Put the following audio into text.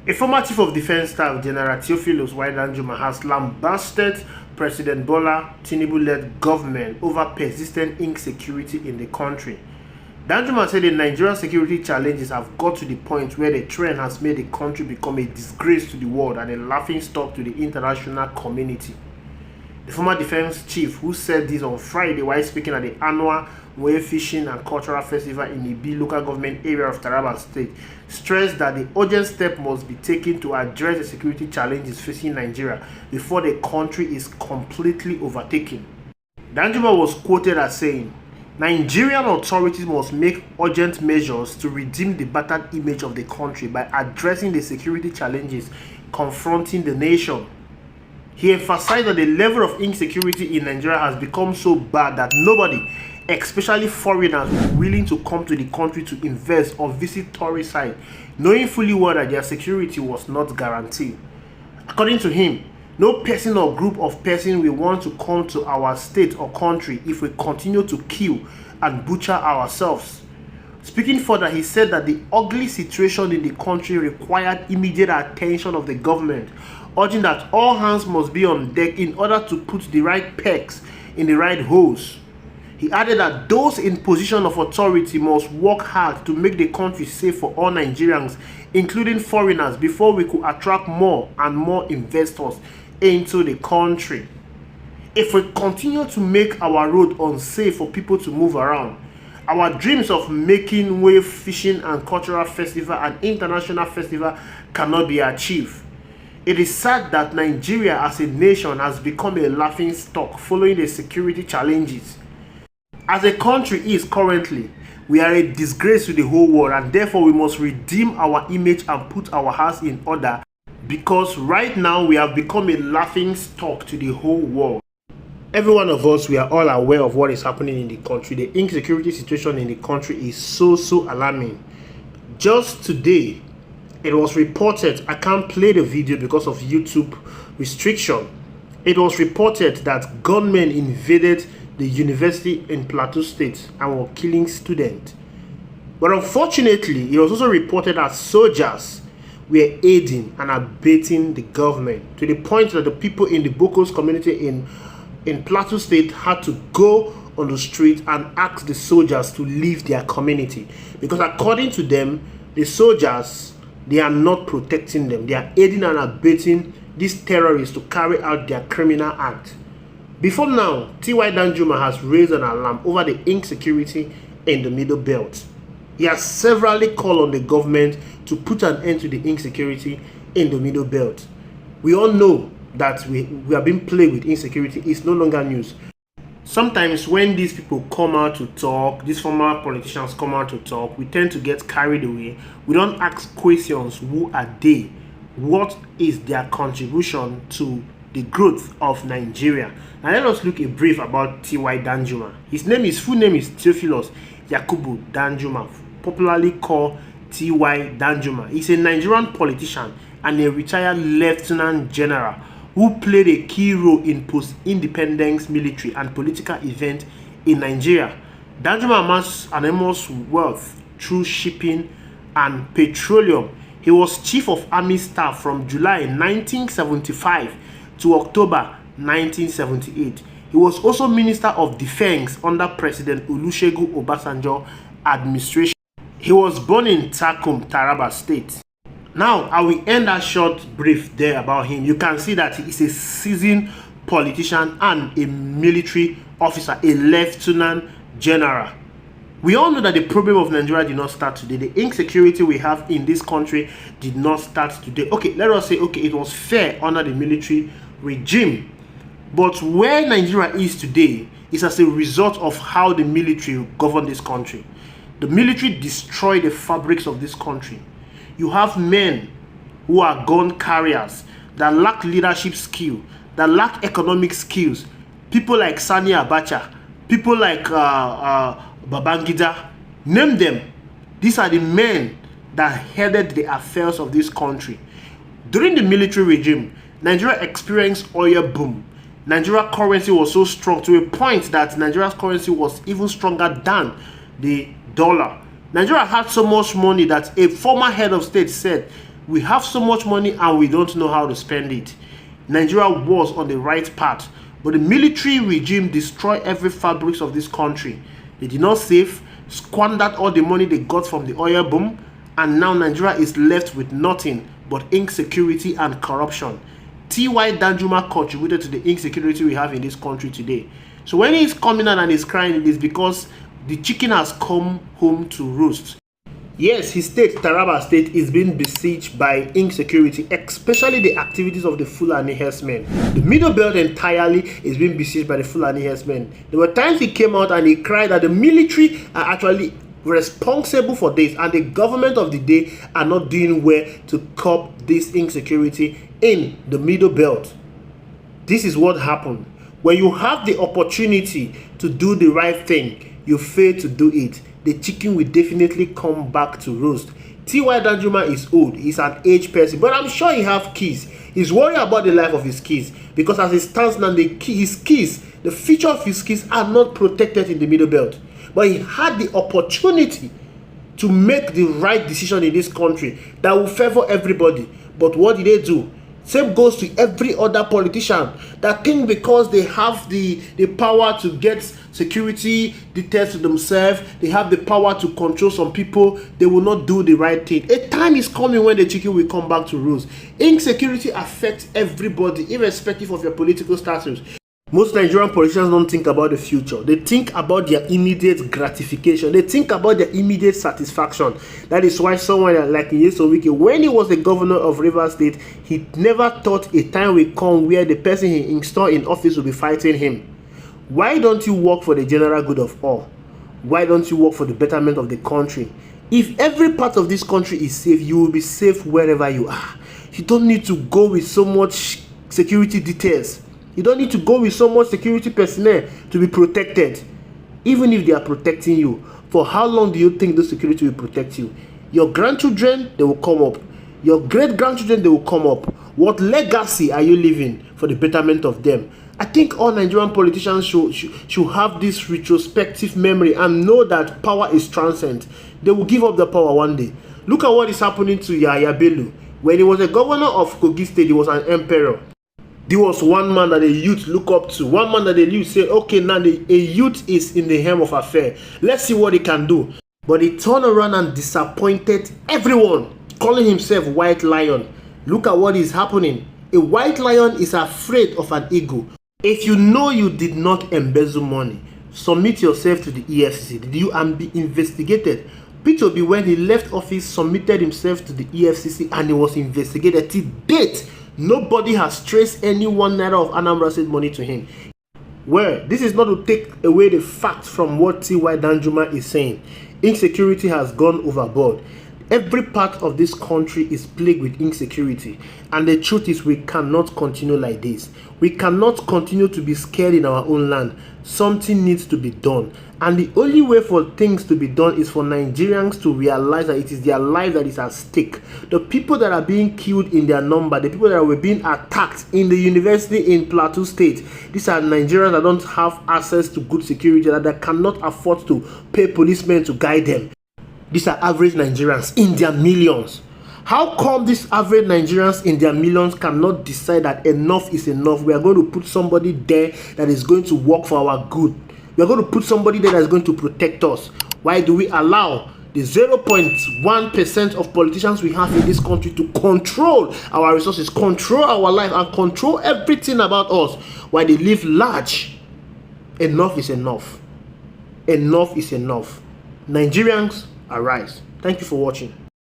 A former Chief of Defense Staff, General Theophilus Danjuma, has lambasted President Bola Tinubu-led government over persistent insecurity in the country. Danjuma said the Nigerian security challenges have got to the point where the trend has made the country become a disgrace to the world and a laughingstock to the international community. The former defense chief, who said this on Friday while speaking at the annual Nwonyo Fishing and Cultural Festival in Ibbi local government area of Taraba State, stressed that the urgent step must be taken to address the security challenges facing Nigeria before the country is completely overtaken. Danjuma was quoted as saying, "Nigerian authorities must make urgent measures to redeem the battered image of the country by addressing the security challenges confronting the nation." He emphasized that the level of insecurity in Nigeria has become so bad that nobody, especially foreigners, is willing to come to the country to invest or visit tourist sites, knowing fully well that their security was not guaranteed. According to him, no person or group of persons will want to come to our state or country if we continue to kill and butcher ourselves. Speaking further, he said that the ugly situation in the country required immediate attention of the government, urging that all hands must be on deck in order to put the right pegs in the right holes. He added that those in position of authority must work hard to make the country safe for all Nigerians, including foreigners, before we could attract more and more investors into the country. If we continue to make our road unsafe for people to move around, our dreams of making Nwonyo Fishing and Cultural Festival an international festival cannot be achieved. It is sad that Nigeria as a nation has become a laughing stock following the security challenges. As a country is currently, we are a disgrace to the whole world, and therefore we must redeem our image and put our house in order, because right now we have become a laughing stock to the whole world. Every one of us, we are all aware of what is happening in the country. The insecurity situation in the country is so alarming. Just today, it was reported, I can't play the video because of YouTube restriction. It was reported that gunmen invaded the university in Plateau State and were killing students. But unfortunately, it was also reported that soldiers were aiding and abetting the government, to the point that the people in the Bokos community in Plateau State had to go on the street and ask the soldiers to leave their community, because according to them, the soldiers, they are not protecting them. They are aiding and abetting these terrorists to carry out their criminal act. Before now, T.Y. Danjuma has raised an alarm over the insecurity in the Middle Belt. He has severally called on the government to put an end to the insecurity in the Middle Belt. We all know that we have been played with insecurity. It's no longer news. Sometimes when these people come out to talk, these former politicians come out to talk, we tend to get carried away. We don't ask questions. Who are they? What is their contribution to the growth of Nigeria? Now let us look a brief about T.Y. Danjuma. His full name is Theophilus Danjuma, popularly called T.Y. Danjuma. He's a Nigerian politician and a retired lieutenant general who played a key role in post-independence military and political events in Nigeria. Danjuma amassed an enormous wealth through shipping and petroleum. He was Chief of Army Staff from July 1975 to October 1978. He was also Minister of Defense under President Olusegun Obasanjo administration. He was born in Takum, Taraba State. Now, I will end that short brief there about him. You can see that he is a seasoned politician and a military officer, a lieutenant general. We all know that the problem of Nigeria did not start today. The insecurity we have in this country did not start today. Okay, let us say, okay, it was fair under the military regime. But where Nigeria is today is as a result of how the military governed this country. The military destroyed the fabrics of this country. You have men who are gun carriers that lack leadership skill, that lack economic skills. People like Sani Abacha, people like Babangida, name them. These are the men that headed the affairs of this country. During the military regime, Nigeria experienced oil boom. Nigeria currency was so strong to a point that Nigeria's currency was even stronger than the dollar. Nigeria had so much money that a former head of state said We have so much money and we don't know how to spend it. Nigeria was on the right path, but the military regime destroyed every fabric of this country. They did not save, squandered all the money they got from the oil boom, and now Nigeria is left with nothing but insecurity and corruption. T.Y. Danjuma contributed to the insecurity we have in this country today. So when he's coming out and he's crying, it is because the chicken has come home to roost. Yes, his state, Taraba state, is being besieged by insecurity, especially the activities of the Fulani herdsmen. The Middle Belt entirely is being besieged by the Fulani herdsmen. There were times he came out and he cried that the military are actually responsible for this, and the government of the day are not doing well to curb this insecurity in the Middle Belt. This is what happened. When you have the opportunity to do the right thing, you fail to do it, the chicken will definitely come back to roast. T.Y. Danjuma is old, he's an aged person, but I'm sure he have kids. He's worried about the life of his kids, because as it stands now, his kids, the future of his kids are not protected in the Middle Belt. But he had the opportunity to make the right decision in this country that will favor everybody. But what did they do? Same goes to every other politician that think because they have the power to get security details to themselves, they have the power to control some people, they will not do the right thing. A time is coming when the chicken will come back to roost. Insecurity affects everybody, irrespective of your political status. Most Nigerian politicians don't think about the future. They think about their immediate gratification. They think about their immediate satisfaction. That is why someone like Nyesom Wike, when he was the governor of Rivers State, he never thought a time will come where the person he installed in office will be fighting him. Why don't you work for the general good of all? Why don't you work for the betterment of the country? If every part of this country is safe, you will be safe wherever you are. You don't need to go with so much security details. You don't need to go with so much security personnel to be protected. Even if they are protecting you, for how long do you think the security will protect you? Your grandchildren, they will come up. Your great-grandchildren, they will come up. What legacy are you leaving for the betterment of them? I think all Nigerian politicians should have this retrospective memory and know that power is transient. They will give up the power one day. Look at what is happening to Yahaya Bello. When he was a governor of Kogi State, he was an emperor. There was one man that the youth look up to. One man that the youth say, okay, now a youth is in the helm of affair. Let's see what he can do. But he turned around and disappointed everyone, calling himself White Lion. Look at what is happening. A white lion is afraid of an eagle. If you know you did not embezzle money, submit yourself to the EFCC. Did you be investigated? Peter Ibbi, when he left office, submitted himself to the EFCC and he was investigated. To date, nobody has traced any 1 naira of Anambra State money to him. Well, this is not to take away the fact from what T.Y. Danjuma is saying. Insecurity has gone overboard. Every part of this country is plagued with insecurity. And the truth is, we cannot continue like this. We cannot continue to be scared in our own land. Something needs to be done. And the only way for things to be done is for Nigerians to realize that it is their life that is at stake. The people that are being killed in their number, the people that were being attacked in the university in Plateau State, these are Nigerians that don't have access to good security, that cannot afford to pay policemen to guide them. These are average Nigerians in their millions. How come these average Nigerians in their millions cannot decide that enough is enough? We are going to put somebody there that is going to work for our good. We are going to put somebody there that is going to protect us. Why do we allow the 0.1% of politicians we have in this country to control our resources, control our life, and control everything about us, while they live large? Enough is enough. Enough is enough. Nigerians, arise. Thank you for watching.